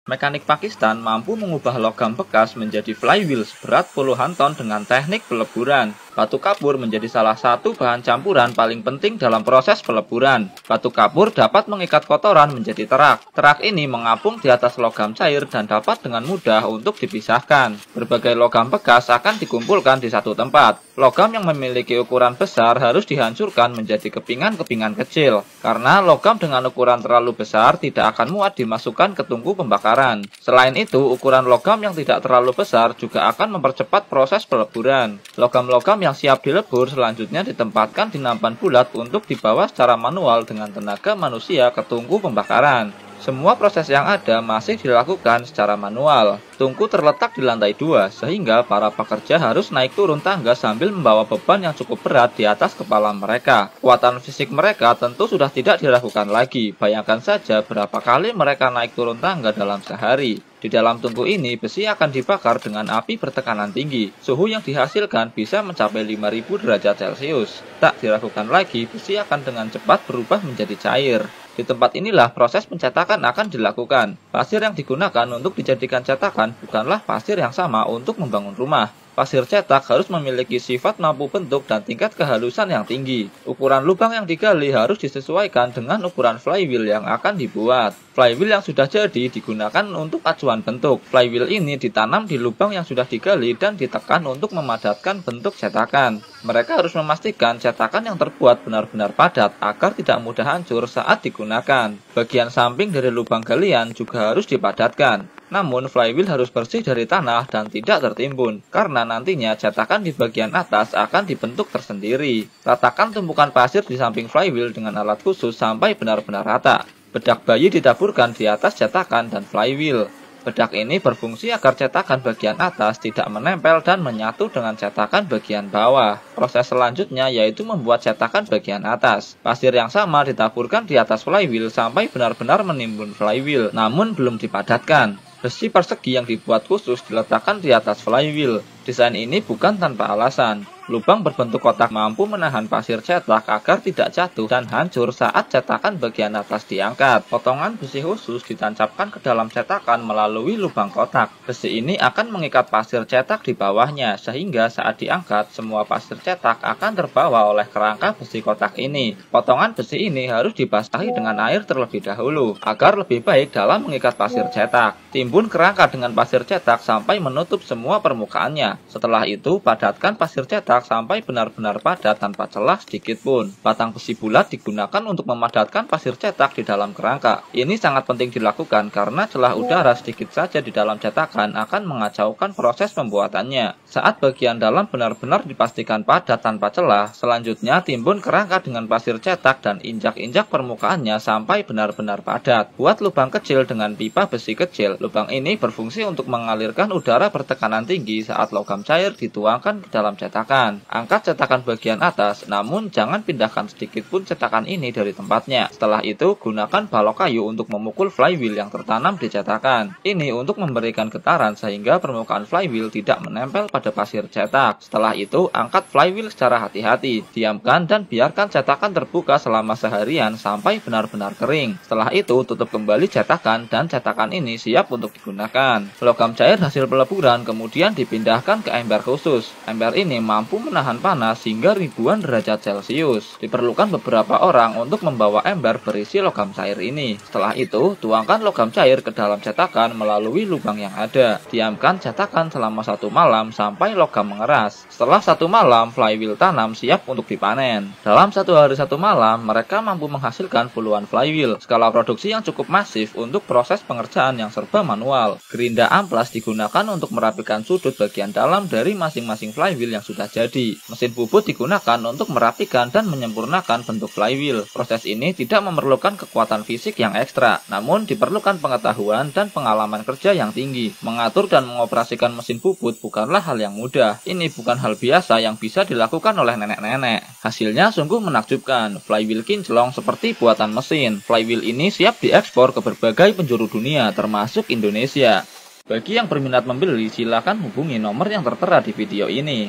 Mekanik Pakistan mampu mengubah logam bekas menjadi flywheel seberat puluhan ton dengan teknik peleburan. Batu kapur menjadi salah satu bahan campuran paling penting dalam proses peleburan. Batu kapur dapat mengikat kotoran menjadi terak. Terak ini mengapung di atas logam cair dan dapat dengan mudah untuk dipisahkan. Berbagai logam bekas akan dikumpulkan di satu tempat. Logam yang memiliki ukuran besar harus dihancurkan menjadi kepingan-kepingan kecil. Karena logam dengan ukuran terlalu besar tidak akan muat dimasukkan ke tungku pembakaran. Selain itu, ukuran logam yang tidak terlalu besar juga akan mempercepat proses peleburan. Logam-logam yang siap dilebur selanjutnya ditempatkan di nampan bulat untuk dibawa secara manual dengan tenaga manusia ke tungku pembakaran. Semua proses yang ada masih dilakukan secara manual. Tungku terletak di lantai 2, sehingga para pekerja harus naik turun tangga sambil membawa beban yang cukup berat di atas kepala mereka. Kekuatan fisik mereka tentu sudah tidak diragukan lagi. Bayangkan saja berapa kali mereka naik turun tangga dalam sehari. Di dalam tungku ini, besi akan dibakar dengan api bertekanan tinggi. Suhu yang dihasilkan bisa mencapai 5000 derajat Celcius. Tak diragukan lagi, besi akan dengan cepat berubah menjadi cair. Di tempat inilah proses pencetakan akan dilakukan. Pasir yang digunakan untuk dijadikan cetakan bukanlah pasir yang sama untuk membangun rumah. Pasir cetak harus memiliki sifat mampu bentuk dan tingkat kehalusan yang tinggi. Ukuran lubang yang digali harus disesuaikan dengan ukuran flywheel yang akan dibuat. Flywheel yang sudah jadi digunakan untuk acuan bentuk. Flywheel ini ditanam di lubang yang sudah digali dan ditekan untuk memadatkan bentuk cetakan. Mereka harus memastikan cetakan yang terbuat benar-benar padat agar tidak mudah hancur saat digunakan. Bagian samping dari lubang galian juga harus dipadatkan. Namun, flywheel harus bersih dari tanah dan tidak tertimbun, karena nantinya cetakan di bagian atas akan dibentuk tersendiri. Ratakan tumpukan pasir di samping flywheel dengan alat khusus sampai benar-benar rata. Bedak bayi ditaburkan di atas cetakan dan flywheel. Bedak ini berfungsi agar cetakan bagian atas tidak menempel dan menyatu dengan cetakan bagian bawah. Proses selanjutnya yaitu membuat cetakan bagian atas. Pasir yang sama ditaburkan di atas flywheel sampai benar-benar menimbun flywheel, namun belum dipadatkan. Besi persegi yang dibuat khusus diletakkan di atas flywheel. Desain ini bukan tanpa alasan. Lubang berbentuk kotak mampu menahan pasir cetak agar tidak jatuh dan hancur saat cetakan bagian atas diangkat. Potongan besi khusus ditancapkan ke dalam cetakan melalui lubang kotak. Besi ini akan mengikat pasir cetak di bawahnya, sehingga saat diangkat, semua pasir cetak akan terbawa oleh kerangka besi kotak ini. Potongan besi ini harus dibasahi dengan air terlebih dahulu, agar lebih baik dalam mengikat pasir cetak. Timbun kerangka dengan pasir cetak sampai menutup semua permukaannya. Setelah itu, padatkan pasir cetak sampai benar-benar padat tanpa celah sedikit pun. Batang besi bulat digunakan untuk memadatkan pasir cetak di dalam kerangka. Ini sangat penting dilakukan karena celah udara sedikit saja di dalam cetakan akan mengacaukan proses pembuatannya. Saat bagian dalam benar-benar dipastikan padat tanpa celah, selanjutnya timbun kerangka dengan pasir cetak dan injak-injak permukaannya sampai benar-benar padat. Buat lubang kecil dengan pipa besi kecil. Lubang ini berfungsi untuk mengalirkan udara bertekanan tinggi saat logam cair dituangkan ke dalam cetakan. Angkat cetakan bagian atas, namun jangan pindahkan sedikit pun cetakan ini dari tempatnya. Setelah itu, gunakan balok kayu untuk memukul flywheel yang tertanam di cetakan. Ini untuk memberikan getaran sehingga permukaan flywheel tidak menempel pada pasir cetak. Setelah itu, angkat flywheel secara hati-hati. Diamkan dan biarkan cetakan terbuka selama seharian sampai benar-benar kering. Setelah itu, tutup kembali cetakan dan cetakan ini siap untuk digunakan. Logam cair hasil peleburan kemudian dipindahkan ke ember khusus. Ember ini mampu menahan panas hingga ribuan derajat Celcius. Diperlukan beberapa orang untuk membawa ember berisi logam cair ini. Setelah itu, tuangkan logam cair ke dalam cetakan melalui lubang yang ada. Diamkan cetakan selama 1 malam sampai logam mengeras. Setelah 1 malam, flywheel tanam siap untuk dipanen. Dalam 1 hari 1 malam, mereka mampu menghasilkan puluhan flywheel. Skala produksi yang cukup masif untuk proses pengerjaan yang serba manual. Gerinda amplas digunakan untuk merapikan sudut bagian dalam dari masing-masing flywheel yang sudah jadi. Mesin bubut digunakan untuk merapikan dan menyempurnakan bentuk flywheel. Proses ini tidak memerlukan kekuatan fisik yang ekstra, namun diperlukan pengetahuan dan pengalaman kerja yang tinggi. Mengatur dan mengoperasikan mesin bubut bukanlah hal yang mudah. Ini bukan hal biasa yang bisa dilakukan oleh nenek-nenek. Hasilnya sungguh menakjubkan. Flywheel kinclong seperti buatan mesin. Flywheel ini siap diekspor ke berbagai penjuru dunia, termasuk Indonesia. Bagi yang berminat membeli, silakan hubungi nomor yang tertera di video ini.